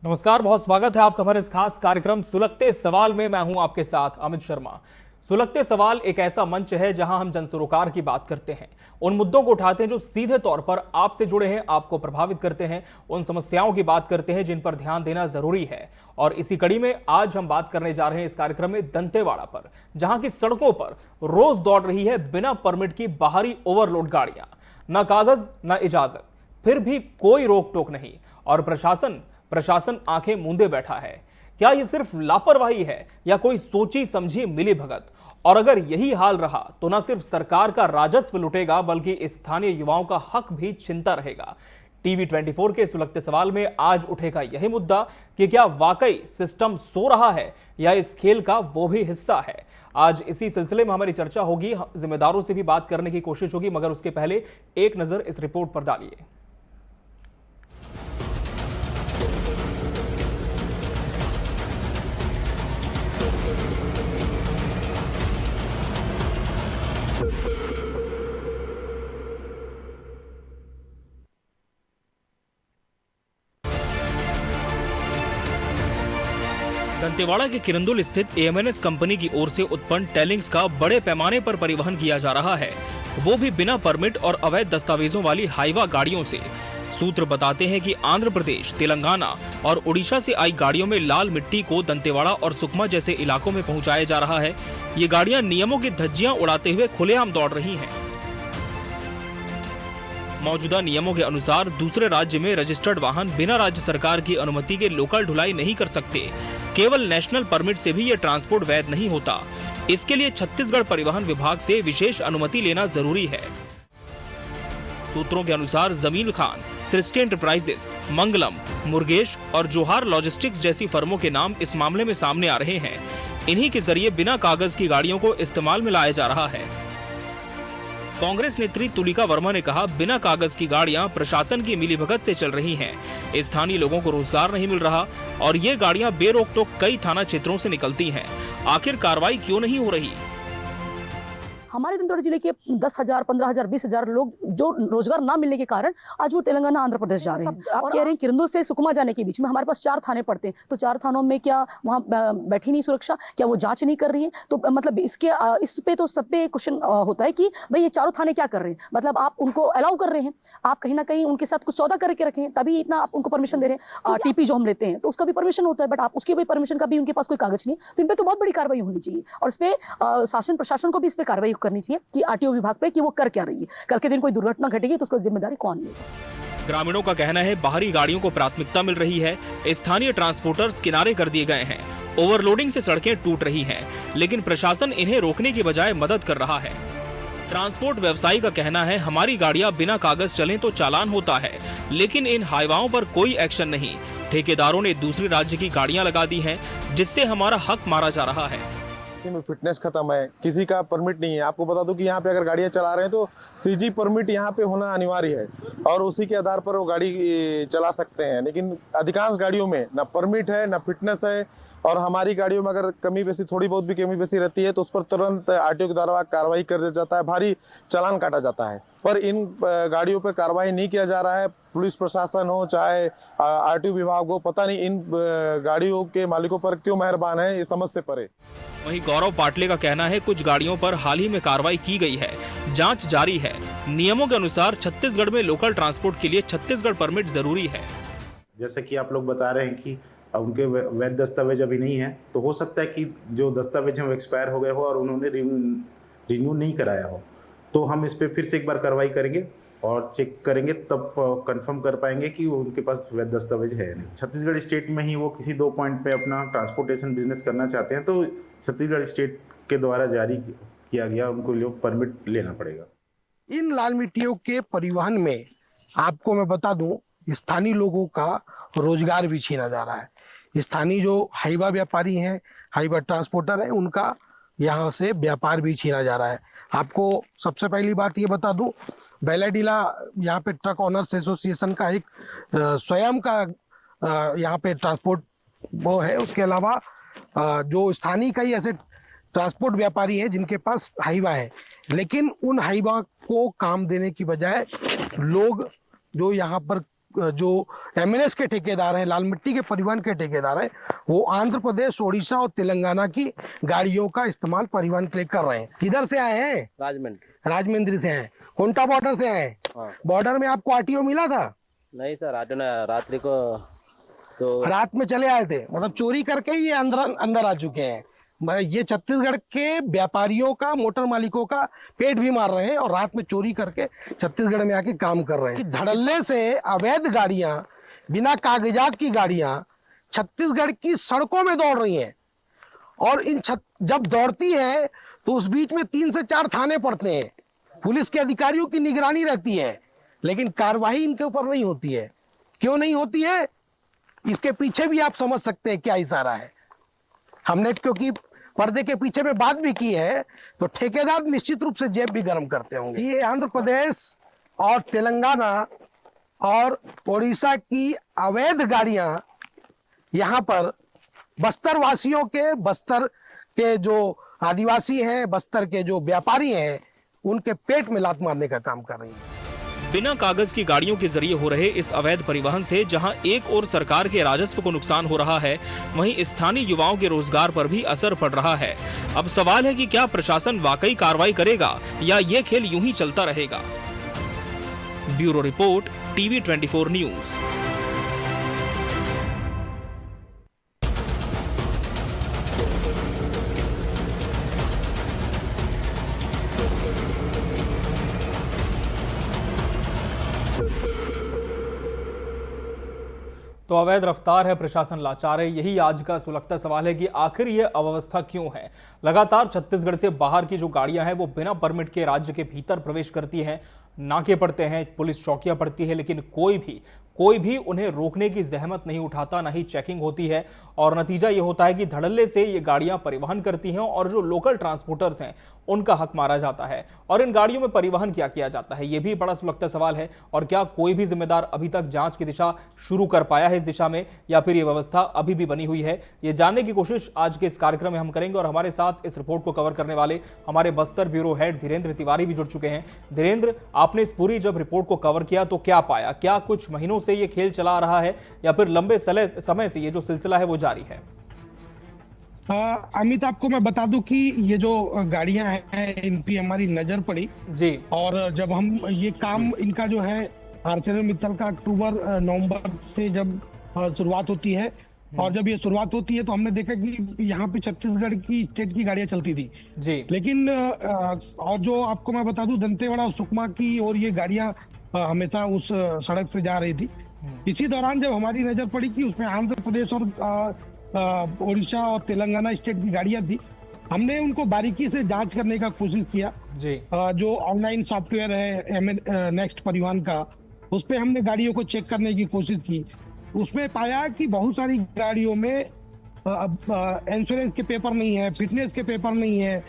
नमस्कार, बहुत स्वागत है आपका हमारे इस खास कार्यक्रम सुलगते सवाल में। मैं हूं आपके साथ अमित शर्मा। सुलगते सवाल एक ऐसा मंच है जहां हम जन सरोकार की बात करते हैं, उन मुद्दों को उठाते हैं जो सीधे तौर पर आपसे जुड़े हैं, आपको प्रभावित करते हैं, उन समस्याओं की बात करते हैं जिन पर ध्यान देना जरूरी है। और इसी कड़ी में आज हम बात करने जा रहे हैं इस कार्यक्रम में दंतेवाड़ा पर, जहां की सड़कों पर रोज दौड़ रही है बिना परमिट की बाहरी ओवरलोड गाड़ियां। न कागज न इजाजत, फिर भी कोई रोक टोक नहीं, और प्रशासन आंखें मूंदे बैठा है। क्या यह सिर्फ लापरवाही है या कोई सोची समझी मिली भगत? और अगर यही हाल रहा तो न सिर्फ सरकार का राजस्व लुटेगा बल्कि स्थानीय युवाओं का हक भी छिनता रहेगा। टीवी 24 के सुलगते सवाल में आज उठेगा यही मुद्दा कि क्या वाकई सिस्टम सो रहा है या इस खेल का वो भी हिस्सा है। आज इसी सिलसिले में हमारी चर्चा होगी, जिम्मेदारों से भी बात करने की कोशिश होगी, मगर उसके पहले एक नजर इस रिपोर्ट पर डालिए। दंतेवाड़ा के किरंदुल स्थित एएमएनएस कंपनी की ओर से उत्पन्न टेलिंग्स का बड़े पैमाने पर परिवहन किया जा रहा है, वो भी बिना परमिट और अवैध दस्तावेजों वाली हाईवा गाड़ियों से। सूत्र बताते हैं कि आंध्र प्रदेश, तेलंगाना और उड़ीसा से आई गाड़ियों में लाल मिट्टी को दंतेवाड़ा और सुकमा जैसे इलाकों में पहुंचाया जा रहा है। ये गाड़ियां नियमों की धज्जियां उड़ाते हुए खुलेआम दौड़ रही हैं। मौजूदा नियमों के अनुसार दूसरे राज्य में रजिस्टर्ड वाहन बिना राज्य सरकार की अनुमति के लोकल ढुलाई नहीं कर सकते। केवल नेशनल परमिट से भी ये ट्रांसपोर्ट वैध नहीं होता। इसके लिए छत्तीसगढ़ परिवहन विभाग से विशेष अनुमति लेना जरूरी है। सूत्रों के अनुसार जमीन खान, सृष्टि एंटरप्राइजेस, मंगलम, मुर्गेश और जोहार लॉजिस्टिक्स जैसी फर्मों के नाम इस मामले में सामने आ रहे हैं। इन्हीं के जरिए बिना कागज की गाड़ियों को इस्तेमाल में लाया जा रहा है। कांग्रेस नेत्री तुलिका वर्मा ने कहा, बिना कागज की गाड़ियां प्रशासन की मिलीभगत से चल रही हैं। स्थानीय लोगों को रोजगार नहीं मिल रहा और ये गाड़ियां बेरोक टोक कई थाना क्षेत्रों से निकलती हैं। आखिर कार्रवाई क्यों नहीं हो रही? हमारे दंतेवाड़ा जिले के 10,000, 15,000, 20,000 लोग जो रोजगार ना मिलने के कारण आज वो तेलंगाना, आंध्र प्रदेश जा रहे हैं। आप कह रहे हैं किरंदुल से सुकमा जाने के बीच में हमारे पास 4 थाने पड़ते हैं, तो 4 थानों में क्या वहाँ बैठी नहीं सुरक्षा? क्या वो जांच नहीं कर रही है? तो मतलब इस पे तो सब पे क्वेश्चन होता है कि भाई ये चारों थाने क्या कर रहे हैं? मतलब आप उनको अलाउ कर रहे हैं, आप कहीं ना कहीं उनके साथ कुछ सौदा करके रखे हैं, तभी इतना आप उनको परमिशन दे रहे हैं। टीपी जो हम लेते हैं तो उसका भी परमिशन होता है, बट आप उसकी भी परमिशन का भी उनके पास कोई कागज नहीं। तो इन पे तो बहुत बड़ी कार्रवाई होनी चाहिए और इस पे शासन प्रशासन को भी इस पे कार्रवाई करनी चाहिए कि आरटीओ विभाग पे कि वो कर क्या रही है। कल के दिन कोई दुर्घटना घटेगी तो उसका जिम्मेदारी कौन लेगा? ग्रामीणों का कहना है बाहरी गाड़ियों को प्राथमिकता मिल रही है। स्थानीय ट्रांसपोर्टर्स किनारे कर दिए गए हैं। ओवरलोडिंग से सड़कें टूट रही हैं, लेकिन प्रशासन इन्हें रोकने की बजाय मदद कर रहा है। ट्रांसपोर्ट व्यवसायी का कहना है, हमारी गाड़ियां बिना कागज चलें तो चालान होता है, लेकिन इन हाईवाओं पर कोई एक्शन नहीं। ठेकेदारों ने दूसरे राज्य की गाड़ियां लगा दी हैं, जिससे हमारा हक मारा जा रहा है। में फिटनेस खत्म है, किसी का परमिट नहीं है। आपको बता दूं कि यहाँ पे अगर गाड़ियाँ चला रहे हैं तो सीजी परमिट यहाँ पे होना अनिवार्य है और उसी के आधार पर वो गाड़ी चला सकते हैं। लेकिन अधिकांश गाड़ियों में ना परमिट है ना फिटनेस है, और हमारी गाड़ियों में अगर कमी बेसी थोड़ी बहुत भी कमी बेसी रहती है तो उस पर तुरंत आरटीओ के द्वारा कार्रवाई कर दिया जाता है, भारी चालान काटा जाता है। पर इन गाड़ियों पर कार्रवाई नहीं किया जा रहा है। पुलिस प्रशासन हो चाहे आरटीओ विभाग हो, पता नहीं इन गाड़ियों के मालिकों पर क्यों मेहरबान है, ये समझ से परे। वहीं गौरव पाटले का कहना है, कुछ गाड़ियों पर हाल ही में कार्रवाई की गई है, जांच जारी है। नियमों के अनुसार छत्तीसगढ़ में लोकल ट्रांसपोर्ट के लिए छत्तीसगढ़ परमिट जरूरी है। जैसे कि आप लोग बता रहे हैं कि उनके वैध दस्तावेज अभी नहीं है, तो हो सकता है कि जो दस्तावेज हैं वो एक्सपायर हो गए हो और उन्होंने रिन्यू नहीं कराया हो। तो हम इस पे फिर से एक बार कार्रवाई करेंगे और चेक करेंगे, तब कंफर्म कर पाएंगे कि उनके पास वैध दस्तावेज है नहीं। छत्तीसगढ़ स्टेट में ही वो किसी 2 पॉइंट पे अपना ट्रांसपोर्टेशन बिजनेस करना चाहते हैं, तो छत्तीसगढ़ स्टेट के द्वारा जारी किया गया उनको लिए परमिट लेना पड़ेगा। इन लाल मिट्टियों के परिवहन में आपको मैं बता दूं, स्थानीय लोगों का रोजगार भी छीना जा रहा है। स्थानीय जो हाईवा व्यापारी हैं, हाईवा ट्रांसपोर्टर हैं, उनका यहाँ से व्यापार भी छीना जा रहा है। आपको सबसे पहली बात ये बता दूं, बेलाडीला यहाँ पे ट्रक ओनर्स एसोसिएशन का एक स्वयं का यहाँ पे ट्रांसपोर्ट वो है। उसके अलावा जो स्थानीय कई ऐसे ट्रांसपोर्ट व्यापारी हैं जिनके पास हाईवा है, लेकिन उन हाईवा को काम देने की बजाय लोग जो यहाँ पर जो एमएनएस के ठेकेदार हैं, लाल मिट्टी के परिवहन के ठेकेदार हैं, वो आंध्र प्रदेश, ओडिशा और तेलंगाना की गाड़ियों का इस्तेमाल परिवहन के लिए कर रहे हैं। किधर से आए हैं? राजमंड्री से हैं। कोंटा बॉर्डर से आए? बॉर्डर में आपको आरटीओ मिला था? नहीं सर, आटो ने रात्रि को तो रात में चले आए थे, मतलब चोरी करके ही ये अंदर आ चुके हैं। ये छत्तीसगढ़ के व्यापारियों का, मोटर मालिकों का पेट भी मार रहे हैं और रात में चोरी करके छत्तीसगढ़ में आके काम कर रहे हैं। धड़ल्ले से अवैध गाड़ियां, बिना कागजात की गाड़ियां छत्तीसगढ़ की सड़कों में दौड़ रही हैं और जब दौड़ती है तो उस बीच में 3 से 4 थाने पड़ते हैं। पुलिस के अधिकारियों की निगरानी रहती है, लेकिन कार्रवाई इनके ऊपर नहीं होती है। क्यों नहीं होती है? इसके पीछे भी आप समझ सकते हैं क्या इशारा है। हमने क्योंकि पर्दे के पीछे में बात भी की है, तो ठेकेदार निश्चित रूप से जेब भी गर्म करते होंगे। ये आंध्र प्रदेश और तेलंगाना और ओडिशा की अवैध गाड़ियां यहाँ पर बस्तर वासियों के, बस्तर के जो आदिवासी हैं, बस्तर के जो व्यापारी हैं, उनके पेट में लात मारने का काम कर रही है। बिना कागज की गाड़ियों के जरिए हो रहे इस अवैध परिवहन से जहां एक ओर सरकार के राजस्व को नुकसान हो रहा है, वहीं स्थानीय युवाओं के रोजगार पर भी असर पड़ रहा है। अब सवाल है कि क्या प्रशासन वाकई कार्रवाई करेगा या ये खेल यूं ही चलता रहेगा। Bureau report, TV 24 news. तो अवैध रफ्तार है, प्रशासन लाचार है, यही आज का सुलगता सवाल है कि आखिर ये अव्यवस्था क्यों है। लगातार छत्तीसगढ़ से बाहर की जो गाड़ियां हैं वो बिना परमिट के राज्य के भीतर प्रवेश करती हैं, नाके पड़ते हैं, पुलिस चौकियां पड़ती है, लेकिन कोई भी उन्हें रोकने की जहमत नहीं उठाता, ना ही चेकिंग होती है। और नतीजा ये होता है कि धड़ल्ले से ये गाड़ियां परिवहन करती हैं और जो लोकल ट्रांसपोर्टर्स हैं उनका हक मारा जाता है। और इन गाड़ियों में परिवहन क्या किया जाता है, ये भी बड़ा सुलगता सवाल है। और क्या कोई भी जिम्मेदार अभी तक जांच की दिशा शुरू कर पाया है इस दिशा में, या फिर ये व्यवस्था अभी भी बनी हुई है, ये जानने की कोशिश आज के इस कार्यक्रम में हम करेंगे। और हमारे साथ इस रिपोर्ट को कवर करने वाले हमारे बस्तर ब्यूरो हेड धीरेन्द्र तिवारी भी जुड़ चुके हैं। धीरेन्द्र, आपने इस पूरी जब रिपोर्ट को कवर किया तो क्या पाया? क्या कुछ महीनों से ये खेल चला रहा है या फिर लंबे समय से ये जो सिलसिला है वो जारी है? अमित, आपको मैं बता दूं कि ये जो गाड़ियां हैं इन पे हमारी नजर पड़ी जी। और जब हम ये काम इनका जो है ArcelorMittal का अक्टूबर नवंबर से जब शुरुआत होती है, और जब ये शुरुआत होती है तो हमने देखा कि यहाँ पे छत्तीसगढ़ की स्टेट की गाड़ियां चलती थी जी। लेकिन और जो आपको मैं बता दूं दंतेवाड़ा और सुकमा की और ये गाड़ियां हमेशा उस सड़क से जा रही थी। इसी दौरान जब हमारी नजर पड़ी कि उसमें आंध्र प्रदेश और ओडिशा और तेलंगाना स्टेट की गाड़ियां थी, हमने उनको बारीकी से जांच करने का कोशिश किया जी। जो ऑनलाइन सॉफ्टवेयर है नेक्स्ट परिवहन का, उस पे हमने गाड़ियों को चेक करने की कोशिश की। उसमें पाया कि बहुत सारी गाड़ियों में इंश्योरेंस के पेपर नहीं है, फिटनेस के पेपर नहीं है।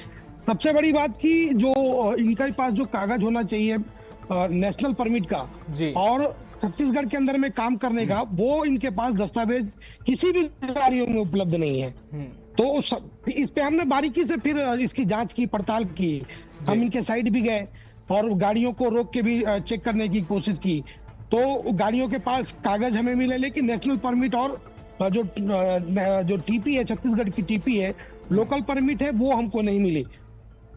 सबसे बड़ी बात कि जो इनके पास जो कागज होना चाहिए नेशनल परमिट का जी। और छत्तीसगढ़ के अंदर में काम करने का, वो इनके पास दस्तावेज किसी भी गाड़ियों में उपलब्ध नहीं है। तो इस पे हमने बारीकी से फिर इसकी जांच की, पड़ताल की। हम इनके साइड भी गए और गाड़ियों को रोक के भी चेक करने की कोशिश की। तो गाड़ियों के पास कागज हमें मिले, लेकिन नेशनल परमिट और जो टीपी है, छत्तीसगढ़ की टीपी है, लोकल परमिट है, वो हमको नहीं मिली।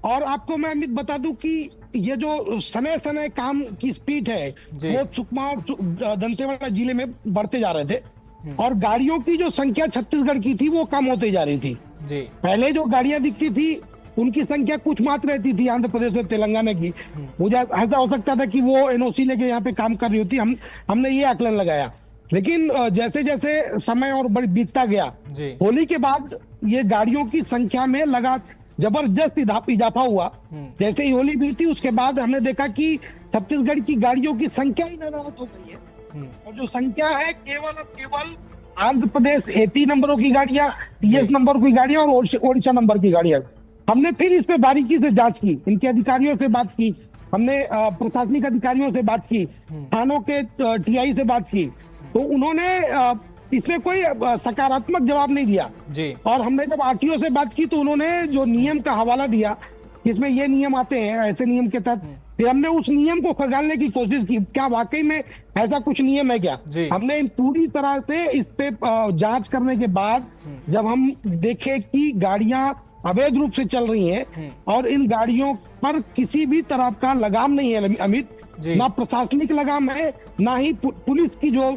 और आपको मैं अमित बता दूं कि ये जो समय काम की स्पीड है वो सुकमा और दंतेवाड़ा जिले में बढ़ते जा रहे थे और गाड़ियों की जो संख्या छत्तीसगढ़ की थी वो कम होते जा रही थी जी। पहले जो गाड़ियां दिखती थी उनकी संख्या कुछ मात्र रहती थी आंध्र प्रदेश और तेलंगाना की। मुझे ऐसा हो सकता था कि वो एनओसी लेके यहाँ पे काम कर रही होती, हमने ये आकलन लगाया। लेकिन जैसे जैसे समय और बीतता गया, होली के बाद ये गाड़ियों की संख्या में लगातार जबरदस्त इजाफा हुआ। जैसे ही होली बीती उसके बाद हमने देखा कि छत्तीसगढ़ की गाड़ियों की संख्या ही नदारत हो गई है और जो संख्या है केवल और केवल आंध्र प्रदेश एपी नंबरों की गाड़ियां, टीएस नंबर की गाड़ियां और ओडिशा नंबर की गाड़ियां। हमने फिर इस पे बारीकी से जांच की, इनके अधिकारियों से बात की, हमने प्रशासनिक अधिकारियों से बात की, थानों के टीआई से बात की, तो उन्होंने इसमें कोई सकारात्मक जवाब नहीं दिया जी। और हमने जब आरटीओ से बात की तो उन्होंने जो नियम का हवाला दिया, इसमें ये नियम आते हैं, ऐसे नियम के तहत, फिर हमने उस नियम को खंगालने की कोशिश की, क्या वाकई में ऐसा कुछ नहीं है। मैं क्या, जी। हमने पूरी तरह से इस पे जांच करने के बाद जब हम देखे कि गाड़ियां अवैध रूप से चल रही हैं और इन गाड़ियों पर किसी भी तरह का लगाम नहीं है अमित, जी। ना प्रशासनिक लगाम है, ना ही पुलिस की जो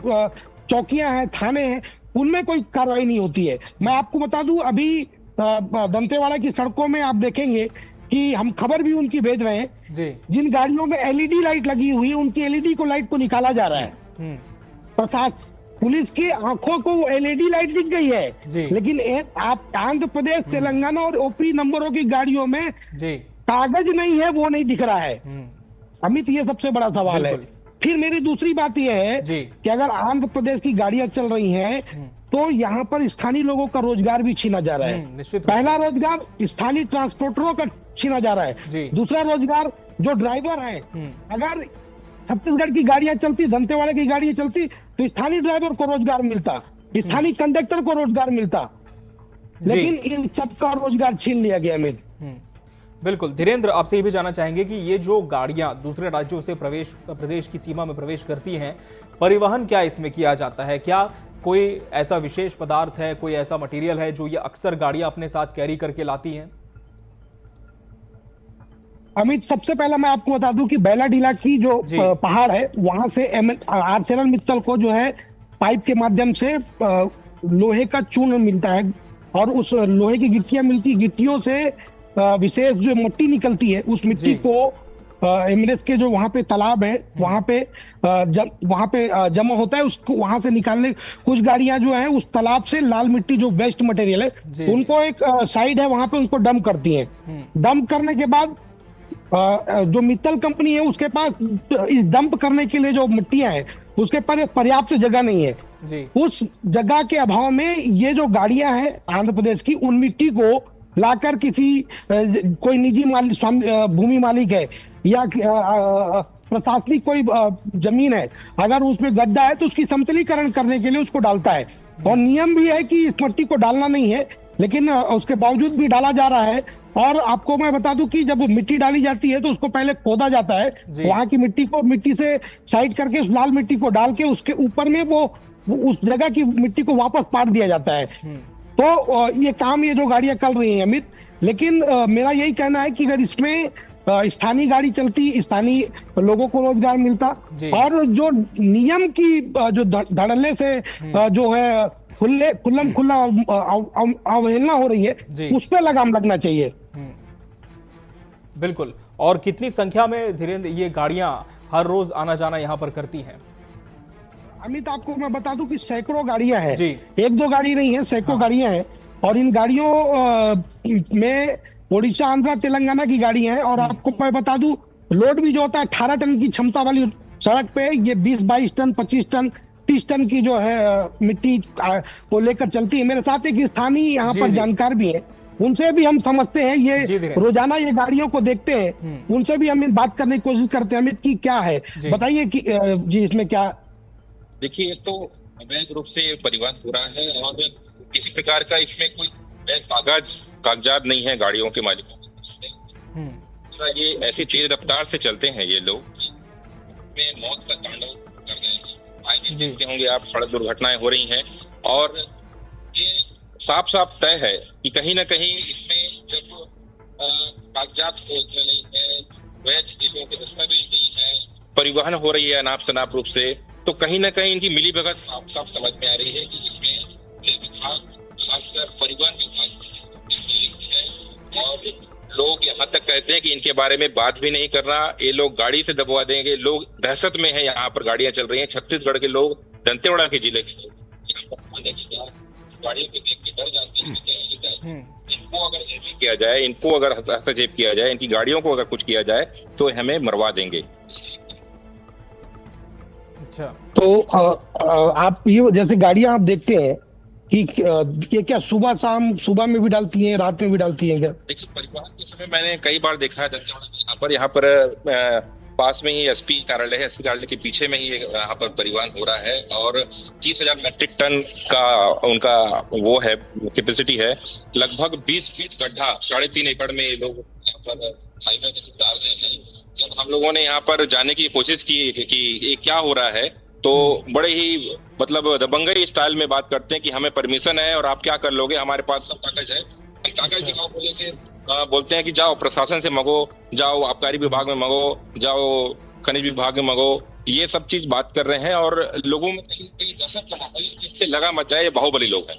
चौकियां हैं, थाने हैं, उनमें कोई कार्रवाई नहीं होती है। मैं आपको बता दूं, अभी दंतेवाड़ा की सड़कों में आप देखेंगे कि हम खबर भी उनकी भेज रहे हैं, जी। जिन गाड़ियों में एलईडी लाइट लगी हुई है उनकी एलईडी को लाइट को निकाला जा रहा है। प्रशासन पुलिस की आंखों को एलईडी लाइट दिख गई है, जी। लेकिन आप आंध्र प्रदेश, तेलंगाना और ओपी नंबरों की गाड़ियों में जी। कागज नहीं है, वो नहीं दिख रहा है। अमित, ये सबसे बड़ा सवाल है। फिर मेरी दूसरी बात यह है कि अगर आंध्र प्रदेश की गाड़ियां चल रही हैं तो यहाँ पर स्थानीय लोगों का रोजगार भी छीना जा रहा है। पहला रोजगार स्थानीय ट्रांसपोर्टरों का छीना जा रहा है। दूसरा रोजगार जो ड्राइवर है, अगर छत्तीसगढ़ की गाड़ियां चलती, दंतेवाड़ा की गाड़ियां चलती तो स्थानीय ड्राइवर को रोजगार मिलता, स्थानीय कंडक्टर को रोजगार मिलता, लेकिन इन सबका रोजगार छीन लिया गया। अमित, बिल्कुल। धीरेन्द्र, आपसे ये भी जानना चाहेंगे कि ये जो गाड़ियां दूसरे राज्यों से प्रदेश की सीमा में प्रवेश करती हैं, परिवहन क्या इसमें किया जाता है? क्या कोई ऐसा विशेष पदार्थ है, कोई ऐसा मटेरियल है जो ये अक्सर गाड़ियां अपने साथ कैरी करके लाती हैं? अमित, सबसे पहला मैं आपको बता दूं कि बैलाडीला की जो पहाड़ है, वहां से आर्सेलर मित्तल को जो है पाइप के माध्यम से लोहे का चूर्ण मिलता है और उस लोहे की गिट्टियां मिलती, गिट्टियों से विशेष जो मिट्टी निकलती है, उस मिट्टी को एमिरेट्स के जो वहां पे तालाब है वहां पे जमा होता है, उसको वहां से निकालने कुछ गाड़ियां जो है उस तालाब से लाल मिट्टी जो वेस्ट मटेरियल है उनको एक साइड है वहां पे उनको डंप करती हैं। डंप करने के बाद जो मित्तल कंपनी है उसके पास इस डंप करने के लिए जो मिट्टियां हैं उसके पास पर्याप्त जगह नहीं है। उस जगह के अभाव में ये जो गाड़ियां हैं आंध्र प्रदेश की, उन मिट्टी को लाकर किसी कोई निजी भूमि मालिक है या प्रशासनिक कोई जमीन है, अगर उसमें गड्ढा है तो उसकी समतलीकरण करने के लिए उसको डालता है। और नियम भी है कि इस मिट्टी को डालना नहीं है, लेकिन उसके बावजूद भी डाला जा रहा है। और आपको मैं बता दूं कि जब मिट्टी डाली जाती है तो उसको पहले खोदा जाता है, वहां की मिट्टी से साइड करके उस लाल मिट्टी को डाल के उसके ऊपर में वो उस जगह की मिट्टी को वापस पाट दिया जाता है। तो ये काम ये जो गाड़ियां चल रही हैं अमित, लेकिन मेरा यही कहना है कि अगर इसमें स्थानीय गाड़ी चलती, स्थानीय लोगों को रोजगार मिलता और जो नियम की जो धड़ल्ले से जो है खुल्ला अवहेलना हो रही है उस पर लगाम लगना चाहिए। बिल्कुल। और कितनी संख्या में धीरेन्द्र ये गाड़ियां हर रोज आना जाना यहाँ पर करती हैं? अमित, आपको मैं बता दूं कि सैकड़ों गाड़ियां हैं, एक दो गाड़ी नहीं है, सैकड़ों गाड़ियां हैं। और इन गाड़ियों में ओडिशा, आंध्र, तेलंगाना की गाड़ियां हैं। और आपको मैं बता दूं लोड भी जो होता है 18 टन की क्षमता वाली सड़क पे ये 20-22 टन, 25 टन, 30 टन की जो है मिट्टी को लेकर चलती है। मेरे साथ एक स्थानीय यहाँ पर जानकार भी है, उनसे भी हम समझते हैं, ये रोजाना ये गाड़ियों को देखते हैं, उनसे भी हम बात करने की कोशिश करते हैं। अमित, की क्या है बताइए कि जी इसमें क्या? देखिए, एक तो अवैध रूप से परिवहन हो रहा है और किसी प्रकार का इसमें कोई कागजात नहीं है गाड़ियों के मालिकों को। दूसरा, ये ऐसी तेज रफ्तार से चलते हैं ये लोग में मौत का तांडव कर रहे हैं। आए दिन देखते होंगे आप, सड़क दुर्घटनाएं हो रही हैं और ये साफ साफ तय है कि कहीं ना कहीं इसमें जब कागजात नहीं है, वैध चीजों के दस्तावेज नहीं है, परिवहन हो रही है अनाप शनाप रूप से, तो कहीं ना कहीं इनकी मिली भगत साफ साफ समझ में आ रही है कि इसमें विभाग, खासकर परिवहन विभाग है। और लोग यहाँ तक कहते हैं कि इनके बारे में बात भी नहीं करना, ये लोग गाड़ी से दबवा देंगे। लोग दहशत में है, यहाँ पर गाड़ियां चल रही हैं। छत्तीसगढ़ के लोग, दंतेवाड़ा के जिले के लोग यहाँ पर आने के बाद गाड़ियों को देख के डर जाते हैं कि क्या इनको अगर एंट्री किया जाए, इनको अगर हस्तक्षेप किया जाए, इनकी गाड़ियों को अगर कुछ किया जाए तो हमें मरवा देंगे। अच्छा, तो आप ये जैसे गाड़ियां आप देखते हैं कि ये क्या सुबह शाम, सुबह में भी डालती हैं, रात में भी डालती हैं क्या? देखिए, परिवहन के समय मैंने कई बार देखा है दंतेवाड़ा यहाँ पर पास में ही एसपी कार्यालय है, एसपी कार्यालय के पीछे में ही यहाँ पर परिवहन हो रहा है और 30,000 मैट्रिक टन का उनका वो है कैपेसिटी है। लगभग 20 फीट गड्ढा 3.5 एकड़ में ये लोग यहाँ पर हाईवे डाल रहे हैं। जब हम लोगों ने यहाँ पर जाने की कोशिश की कि ये क्या हो रहा है, तो बड़े ही मतलब दबंगई स्टाइल में बात करते हैं कि हमें परमिशन है और आप क्या कर लोगे, हमारे पास सब कागज है। कागज दिखाओ बोले से बोलते हैं कि जाओ प्रशासन से मांगो, जाओ आबकारी विभाग में मांगो, जाओ खनिज विभाग में मांगो, ये सब चीज बात कर रहे हैं और लोगों में कहीं कहीं दहशत का माहौल से लगा मच जाए, ये बाहुबली लोग हैं।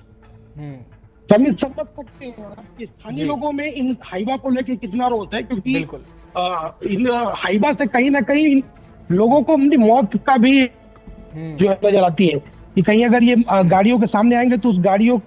तो हम समझ सकते हैं कि स्थानीय लोगों में इन हाइवा को लेके कितना रोष है, क्योंकि इन हाइवा से कहीं ना कहीं इन लोगों को अपनी मौत का भी जो है नजर आती है कि कहीं अगर ये गाड़ियों के सामने आएंगे तो उस गाड़ियों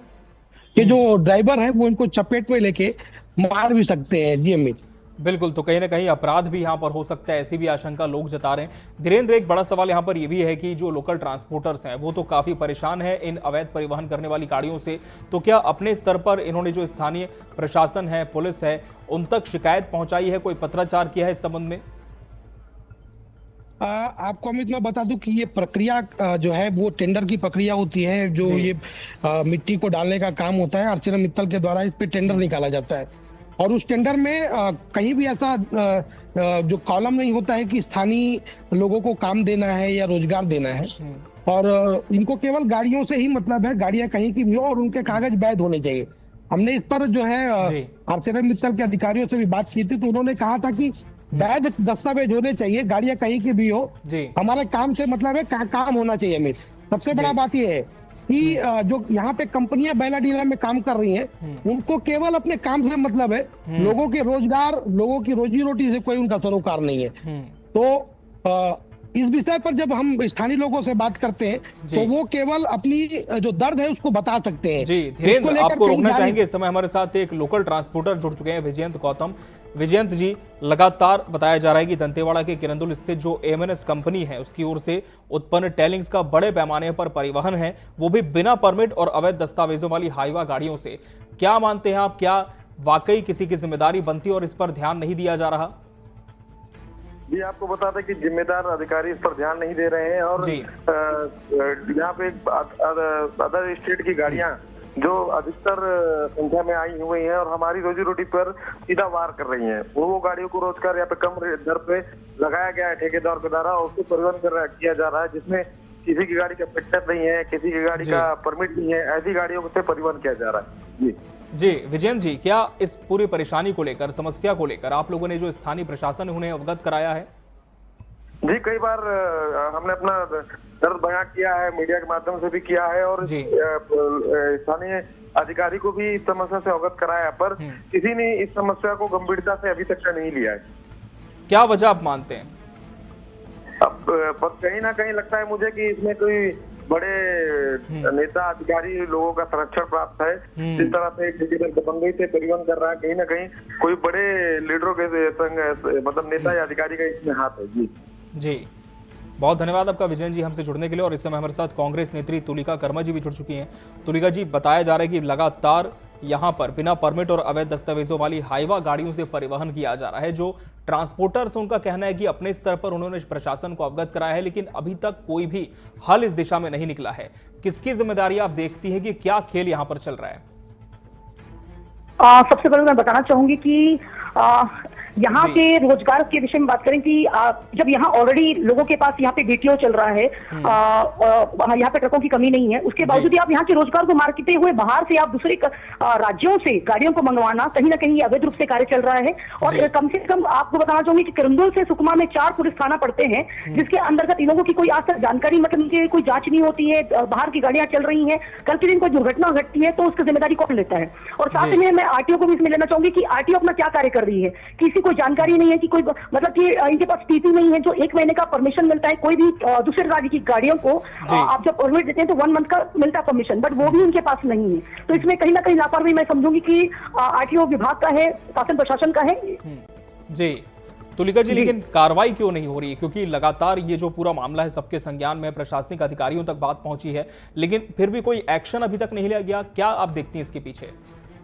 के जो ड्राइवर है वो इनको चपेट में लेके मार भी सकते हैं। जी अमित, बिल्कुल, तो कहीं ना कहीं अपराध भी यहाँ पर हो सकता है, ऐसी भी आशंका लोग जता रहे हैं। धीरेन्द्र, एक बड़ा सवाल यहाँ पर यह भी है कि जो लोकल ट्रांसपोर्टर्स हैं वो तो काफी परेशान है इन अवैध परिवहन करने वाली गाड़ियों से, तो क्या अपने स्तर पर इन्होंने जो स्थानीय प्रशासन है, पुलिस है, उन तक शिकायत पहुंचाई है, कोई पत्राचार किया है इस संबंध में? आपको अमित मैं बता दूं कि ये प्रक्रिया जो है वो टेंडर की प्रक्रिया होती है, जो ये मिट्टी को डालने का काम होता है, अर्चना मित्तल के द्वारा इस पे टेंडर निकाला जाता है और उस टेंडर में कहीं भी ऐसा जो कॉलम नहीं होता है कि स्थानीय लोगों को काम देना है या रोजगार देना है, और इनको केवल गाड़ियों से ही मतलब है, गाड़ियां कहीं की भी हो और उनके कागज वैध होने चाहिए। हमने इस पर जो है अर्चना मित्तल के अधिकारियों से भी बात की थी, तो उन्होंने कहा था कि वैध दस्तावेज होने चाहिए, गाड़ियां कहीं की भी हो, हमारे काम से मतलब है काम होना चाहिए। हमें सबसे बड़ा बात यह है कि जो यहाँ पे कंपनियां बैला डीलर में काम कर रही हैं, उनको केवल अपने काम से मतलब है, लोगों के रोजगार, लोगों की रोजी रोटी से कोई उनका सरोकार नहीं है। तो इस विषय पर जब हम स्थानीय लोगों से बात करते हैं तो वो केवल अपनी जो दर्द है उसको बता सकते हैं। जी धीरेन्द्र, आपको रोकना चाहेंगे, इस समय हमारे साथ एक लोकल ट्रांसपोर्टर जुड़ चुके हैं, विजयंत गौतम। विजयंत जी, लगातार बताया जा रहा है कि दंतेवाड़ा के किरंदुल स्थित जो एमएनएस कंपनी है उसकी ओर से उत्पन्न टेलिंग्स का बड़े पैमाने पर परिवहन है, वो भी बिना परमिट और अवैध दस्तावेजों वाली हाइवा गाड़ियों से। क्या मानते हैं आप, क्या वाकई किसी की जिम्मेदारी बनती है और इस पर ध्यान नहीं दिया जा रहा? जी, आपको बता दें कि जिम्मेदार अधिकारी इस पर ध्यान नहीं दे रहे हैं और यहाँ पे अदर स्टेट की गाड़ियां जो अधिकतर संख्या में आई हुई हैं और हमारी रोजी रोटी पर सीधा वार कर रही हैं, वो गाड़ियों को रोजगार यहाँ पे कम दर पे लगाया गया है ठेकेदार के द्वारा, और उसको परिवहन किया जा रहा है जिसमें किसी की गाड़ी का पेटेंट नहीं है, किसी की गाड़ी का परमिट नहीं है, ऐसी गाड़ियों से परिवहन किया जा रहा है। जी विजयंत जी, क्या इस पूरी परेशानी को लेकर, समस्या को लेकर आप लोगों ने जो स्थानीय प्रशासन है उन्हें अवगत कराया है? जी, कई बार हमने अपना दर्द बयां किया है, मीडिया के माध्यम से भी किया है और स्थानीय अधिकारी को भी इस समस्या से अवगत कराया, पर किसी ने इस समस्या को गंभीरता से अभी तक का नहीं लिया है। क्या वजह आप मानते हैं? अब कहीं ना कहीं लगता है मुझे कि इसमें कोई बड़े नेता अधिकारी लोगों का संरक्षण प्राप्त है, जिस तरह से दबंगई से परिवहन कर रहा है, कहीं ना कहीं कोई बड़े लीडरों के संग मतलब नेता या अधिकारी का इसमें हाथ है। जी बहुत धन्यवाद आपका विजयन जी हमसे जुड़ने के लिए। और इस समय हमारे साथ कांग्रेस नेत्री तुलिका कर्मा जी भी जुड़ चुकी हैं। तुलिका जी, बताया जा रहा है कि लगातार यहाँ पर बिना परमिट और अवैध दस्तावेजों वाली हाइवा गाड़ियों से परिवहन किया जा रहा है। जो ट्रांसपोर्टर्स, उनका कहना है कि अपने स्तर पर उन्होंने प्रशासन को अवगत कराया है, लेकिन अभी तक कोई भी हल इस दिशा में नहीं निकला है। किसकी जिम्मेदारी आप देखती है कि क्या खेल यहाँ पर चल रहा है? सबसे पहले मैं बताना चाहूंगी कि यहाँ के रोजगार के विषय में बात करें कि जब यहाँ ऑलरेडी लोगों के पास यहाँ पे बीटीओ चल रहा है, यहाँ पे ट्रकों की कमी नहीं है, उसके बावजूद आप यहाँ के रोजगार को मारते हुए बाहर से आप दूसरे राज्यों से गाड़ियों को मंगवाना, कहीं ना कहीं अवैध रूप से कार्य चल रहा है। और कम से कम आपको बताना चाहूंगी कि किरंदुल से सुकमा में 4 पुलिस थाना पड़ते हैं, जिसके अंतर्गत इन लोगों की कोई आज तक जानकारी, मतलब इनकी कोई जांच नहीं होती है। बाहर की गाड़ियां चल रही है, कल के दिन कोई दुर्घटना घटती है तो उसकी जिम्मेदारी कौन लेता है? और साथ में मैं आरटीओ को भी इसमें लेना चाहूंगी कि आरटीओ अपना क्या कार्य कर रही है, किसी कोई जानकारी नहीं है कि कोई मतलब कि इनके पास टीटी नहीं है जो 1 महीने का परमिशन मिलता है। कोई भी दूसरे राज्य की गाड़ियों को आप जब परमिट देते हैं तो 1 मंथ का मिलता है परमिशन, बट वो भी उनके पास नहीं है। तो इसमें कहीं ना कहीं लापरवाही मैं समझूंगी कि आरटीओ विभाग का है, शासन प्रशासन का है। जी तुलिका जी, लेकिन कार्रवाई क्यों नहीं हो रही है? क्योंकि लगातार ये जो पूरा मामला है सबके संज्ञान में, प्रशासनिक अधिकारियों तक बात पहुंची है, लेकिन फिर भी कोई एक्शन अभी तक नहीं लिया गया। क्या आप देखती हैं इसके पीछे?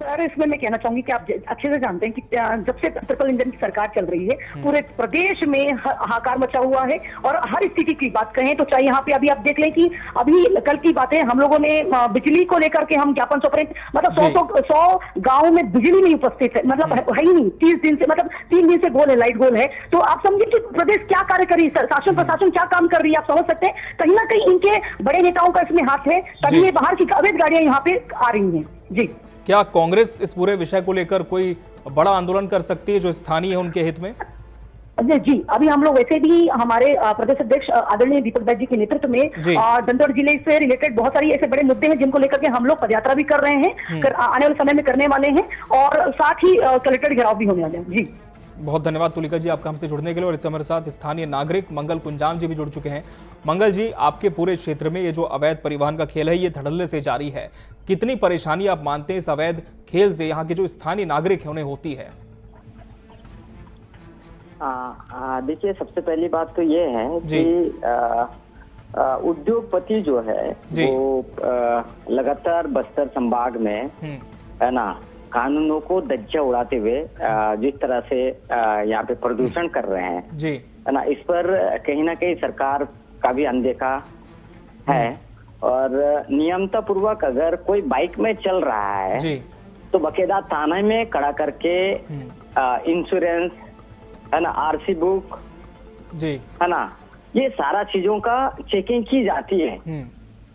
सर इसमें मैं कहना चाहूंगी कि आप अच्छे से जानते हैं कि जब से ट्रिपल इंजन की सरकार चल रही है पूरे प्रदेश में हाहाकार मचा हुआ है। और हर स्थिति की बात कहें तो चाहे यहाँ पे अभी आप देख लें कि अभी कल की बात है, हम लोगों ने बिजली को लेकर के हम ज्ञापन सौंप रहे हैं, मतलब 100 गाँव में बिजली नहीं उपस्थित है, मतलब है ही नहीं 30 दिन से, मतलब 3 दिन से गोल है, लाइट गोल है। तो आप समझिए कि प्रदेश क्या कार्य कर रही है, शासन प्रशासन क्या काम कर रही है, आप समझ सकते हैं कहीं ना कहीं इनके बड़े नेताओं का इसमें हाथ है, तभी ये बाहर की अवैध गाड़ियां यहाँ पे आ रही हैं। जी, क्या कांग्रेस इस पूरे विषय को लेकर कोई बड़ा आंदोलन कर सकती है जो स्थानीय है उनके हित में? जी, अभी हम लोग वैसे भी हमारे प्रदेश अध्यक्ष आदरणीय दीपक बैज जी के नेतृत्व में दंतेवाड़ा जिले से रिलेटेड बहुत सारी ऐसे बड़े मुद्दे हैं जिनको लेकर के हम लोग पदयात्रा भी कर रहे हैं, आने वाले समय में करने वाले हैं, और साथ ही कलेक्टर घेराव भी होने वाले हैं। जी, बहुत धन्यवाद तुलिका जी आपका हमसे जुड़ने के लिए। और इस हमारे साथ स्थानीय नागरिक मंगल कुंजाम जी भी जुड़ चुके हैं। मंगल जी, आपके पूरे क्षेत्र में ये जो अवैध परिवहन का खेल है ये धड़ल्ले से जारी है, कितनी परेशानी आप मानते हैं इस अवैध खेल से यहाँ के जो स्थानीय नागरिक है उन्हें होती है? देखिए, सबसे पहली बात तो ये है कि उद्योगपति जो है वो लगातार बस्तर संभाग में है ना कानूनों को धज्जियां उड़ाते हुए जिस तरह से यहाँ पे प्रदूषण कर रहे हैं जी, है ना, इस पर कहीं ना कहीं सरकार का भी अनदेखा है। और नियमता पूर्वक अगर कोई बाइक में चल रहा है जी, तो बकायदा थाने में खड़ा करके इंश्योरेंस है ना, आरसी बुक जी, है ना, ये सारा चीजों का चेकिंग की जाती है।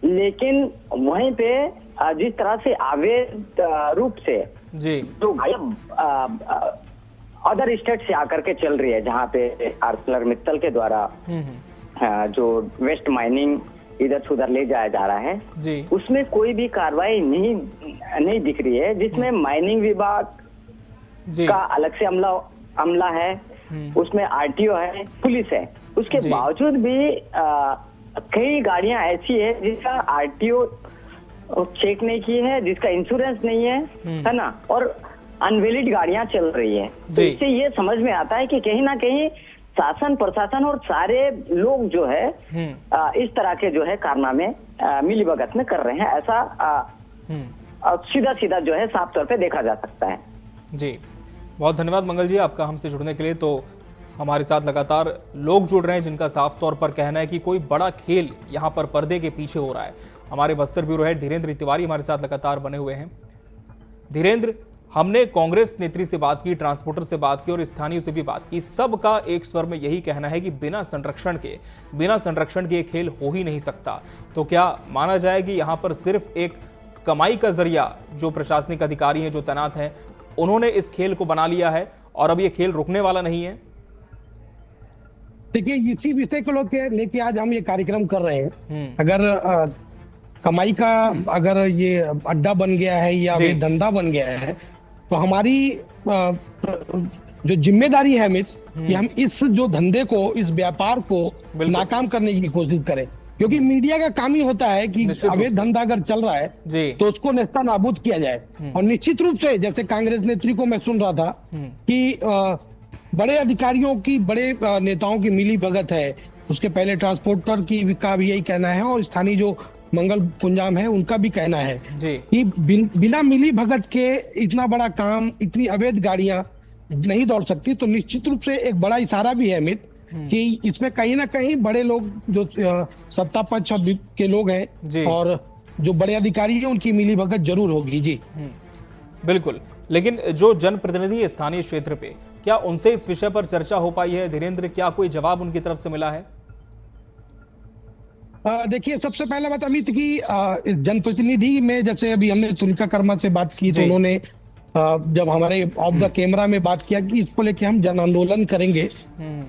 लेकिन वहीं पे जिस तरह से अवैध रूप से जी, जो अदर स्टेट से आकर के चल रही है, जहाँ पे आर्सेलरमित्तल के द्वारा जो वेस्ट माइनिंग इधर से उधर ले जाया जा रहा है जी, उसमें कोई भी कार्रवाई नहीं दिख रही है, जिसमें माइनिंग विभाग जी का अलग से अमला है, उसमें आरटीओ है, पुलिस है। उसके बावजूद भी कई गाड़ियां ऐसी है जिसका आरटीओ चेक नहीं की है, जिसका इंश्योरेंस नहीं है ना, और अनवैलिड गाड़ियां चल रही है। तो इससे ये समझ में आता है कि कहीं ना कहीं शासन प्रशासन और सारे लोग जो है इस तरह के जो है कारनामे मिलीभगत में कर रहे हैं, ऐसा सीधा सीधा जो है साफ तौर पे देखा जा सकता है। जी, बहुत धन्यवाद मंगल जी आपका हमसे जुड़ने के लिए। तो हमारे साथ लगातार लोग जुड़ रहे हैं जिनका साफ तौर पर कहना है कि कोई बड़ा खेल यहाँ पर पर्दे के पीछे हो रहा है। हमारे बस्तर ब्यूरो हेड धीरेन्द्र तिवारी हमारे साथ लगातार बने हुए हैं। धीरेन्द्र, हमने कांग्रेस नेत्री से बात की, ट्रांसपोर्टर से बात की और स्थानीयों से भी बात की, सबका एक स्वर में यही कहना है कि बिना संरक्षण के ये खेल हो ही नहीं सकता। तो क्या माना जाए कि यहाँ पर सिर्फ एक कमाई का जरिया जो प्रशासनिक अधिकारी हैं जो तैनात हैं उन्होंने इस खेल को बना लिया है और अब ये खेल रुकने वाला नहीं है? देखिए, इसी विषय को लेके आज हम ये कार्यक्रम कर रहे हैं। अगर कमाई का अगर ये अड्डा बन गया है या ये धंधा बन गया है तो हमारी जो जिम्मेदारी है अमित कि हम इस जो धंधे को, इस व्यापार को नाकाम करने की कोशिश करें, क्योंकि मीडिया का काम ही होता है कि अवैध धंधा अगर चल रहा है तो उसको नेस्ता नाबूद किया जाए। और निश्चित रूप से जैसे कांग्रेस नेत्री को मैं सुन रहा था कि बड़े अधिकारियों की, बड़े नेताओं की मिली भगत है, उसके पहले ट्रांसपोर्टर की का भी यही कहना है और स्थानीय जो मंगल कुंजाम है उनका भी कहना है कि बिना मिली भगत के इतना बड़ा काम, इतनी अवैध गाड़ियां नहीं दौड़ सकती। तो निश्चित रूप से एक बड़ा इशारा भी है अमित कि इसमें कहीं ना कहीं बड़े लोग जो सत्ता पक्ष के लोग हैं और जो बड़े अधिकारी हैं उनकी मिली भगत जरूर होगी। जी बिल्कुल, लेकिन जो जनप्रतिनिधि है स्थानीय क्षेत्र पे, क्या उनसे इस विषय पर चर्चा हो पाई है? धीरेन्द्र, क्या कोई जवाब उनकी तरफ से मिला है? देखिए, सबसे पहला बात अमित की जनप्रतिनिधि में जैसे अभी हमने तुलिका कर्मा से बात की तो उन्होंने जब हमारे ऑफ द कैमरा में बात किया कि इसको लेके हम जन आंदोलन करेंगे।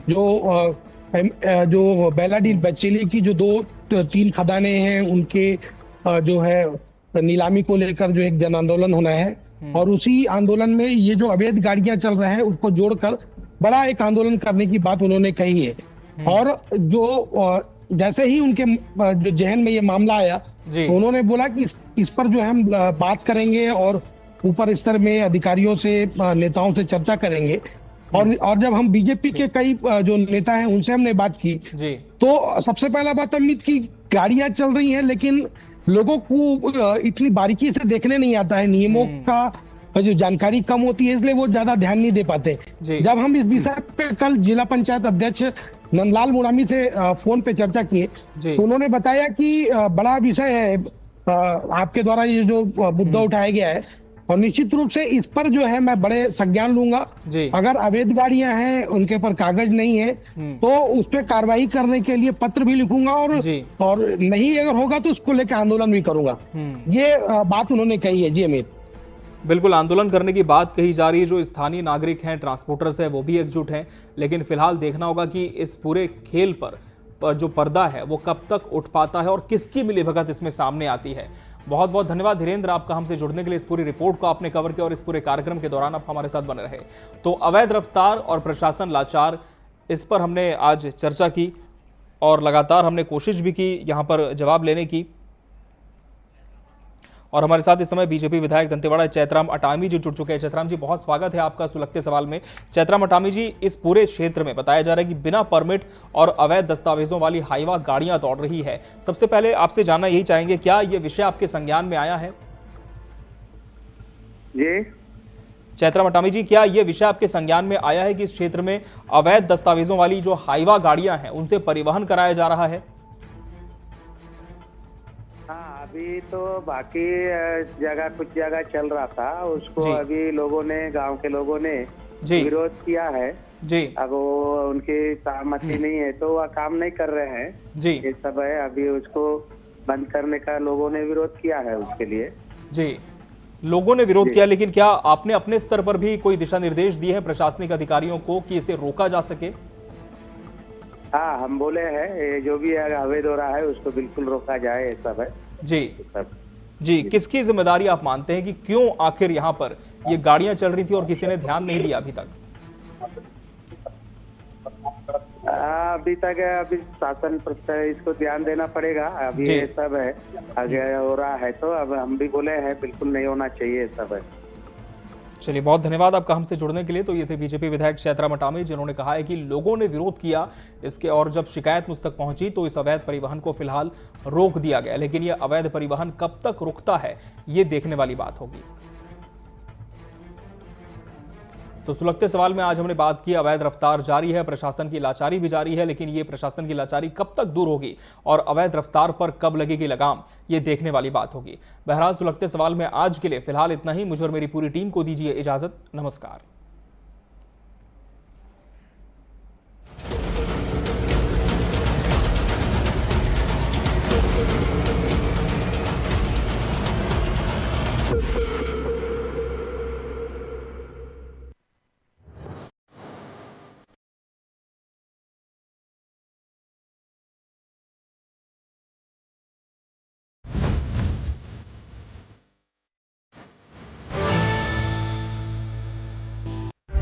जो बेलाडीह बचेली की जो 2-3 खदानें हैं उनके जो है नीलामी को लेकर जो एक जन आंदोलन होना है और उसी आंदोलन में ये जो अवैध गाड़ियां चल रहे हैं उसको जोड़कर बड़ा एक आंदोलन करने की बात उन्होंने कही है। और जो जैसे ही उनके जो जहन में ये मामला आया तो उन्होंने बोला कि इस पर जो है हम बात करेंगे और ऊपर स्तर में अधिकारियों से, नेताओं से चर्चा करेंगे। और जब हम बीजेपी के कई जो नेता हैं उनसे हमने बात की तो सबसे पहला बात अमित की गाड़ियां चल रही हैं लेकिन लोगों को इतनी बारीकी से देखने नहीं आता है, नियमों का जो जानकारी कम होती है, इसलिए वो ज्यादा ध्यान नहीं दे पाते। जी। जब हम इस विषय पे कल जिला पंचायत अध्यक्ष नंदलाल मुरामी से फोन पे चर्चा किए, तो उन्होंने बताया कि बड़ा विषय है, आपके द्वारा ये जो मुद्दा उठाया गया है, और निश्चित रूप से इस पर जो है मैं बड़े संज्ञान लूंगा। अगर अवैध गाड़ियां हैं, उनके पर कागज नहीं है, तो उस पर कार्रवाई करने के लिए पत्र भी लिखूंगा, और नहीं अगर होगा तो उसको लेकर आंदोलन भी करूंगा। ये बात उन्होंने कही है। जी अमित, बिल्कुल आंदोलन करने की बात कही जा रही है। जो स्थानीय नागरिक हैं, ट्रांसपोर्टर्स हैं, वो भी एकजुट हैं, लेकिन फिलहाल देखना होगा कि इस पूरे खेल पर जो पर्दा है वो कब तक उठ पाता है और किसकी मिलीभगत इसमें सामने आती है। बहुत बहुत धन्यवाद धीरेन्द्र आपका हमसे जुड़ने के लिए। इस पूरी रिपोर्ट को आपने कवर किया और इस पूरे कार्यक्रम के दौरान आप हमारे साथ बने रहे। तो अवैध रफ्तार और प्रशासन लाचार, इस पर हमने आज चर्चा की और लगातार हमने कोशिश भी की यहाँ पर जवाब लेने की। और हमारे साथ इस समय बीजेपी विधायक दंतेवाड़ा चैतराम अटामी जी जुड़ चुके हैं। चैतराम जी, बहुत स्वागत है आपका सुलगते सवाल में। चैतराम अटामी जी, इस पूरे क्षेत्र में बताया जा रहा है कि बिना परमिट और अवैध दस्तावेजों वाली हाईवा गाड़ियां दौड़ रही है। सबसे पहले आपसे जानना यही चाहेंगे, क्या ये विषय आपके संज्ञान में आया है? जी चैतराम अटामी जी, क्या ये विषय आपके संज्ञान में आया है कि इस क्षेत्र में अवैध दस्तावेजों वाली जो हाईवा गाड़ियां हैं उनसे परिवहन कराया जा रहा है? अभी तो बाकी जगह कुछ जगह चल रहा था, उसको अभी लोगों ने, गांव के लोगों ने विरोध किया है। जी। अब वो उनकी सहमति नहीं है तो वह काम नहीं कर रहे हैं। जी। ये सब है, अभी उसको बंद करने का लोगों ने विरोध किया है उसके लिए। जी, लोगों ने विरोध किया, लेकिन क्या आपने अपने स्तर पर भी कोई दिशा निर्देश दिए हैं प्रशासनिक अधिकारियों को कि इसे रोका जा सके? हाँ, हम बोले हैं ये जो भी अवैध हो रहा है उसको बिल्कुल रोका जाए, ये सब है। जी, किसकी जिम्मेदारी आप मानते हैं कि क्यों आखिर यहाँ पर ये गाड़ियां चल रही थी और किसी ने ध्यान नहीं दिया अभी तक? अभी शासन पर इसको ध्यान देना पड़ेगा। अभी ये सब है, आगे हो रहा है तो अब हम भी बोले हैं बिल्कुल नहीं होना चाहिए, ये सब है। चलिए, बहुत धन्यवाद आपका हमसे जुड़ने के लिए। तो ये थे बीजेपी विधायक चैतराम अटामी, जिन्होंने कहा है कि लोगों ने विरोध किया इसके, और जब शिकायत मुझ तक पहुंची तो इस अवैध परिवहन को फिलहाल रोक दिया गया, लेकिन ये अवैध परिवहन कब तक रुकता है ये देखने वाली बात होगी। तो सुलगते सवाल में आज हमने बात की, अवैध रफ्तार जारी है, प्रशासन की लाचारी भी जारी है, लेकिन ये प्रशासन की लाचारी कब तक दूर होगी और अवैध रफ्तार पर कब लगेगी लगाम, ये देखने वाली बात होगी। बहरहाल सुलगते सवाल में आज के लिए फिलहाल इतना ही। मुझे और मेरी पूरी टीम को दीजिए इजाजत। नमस्कार।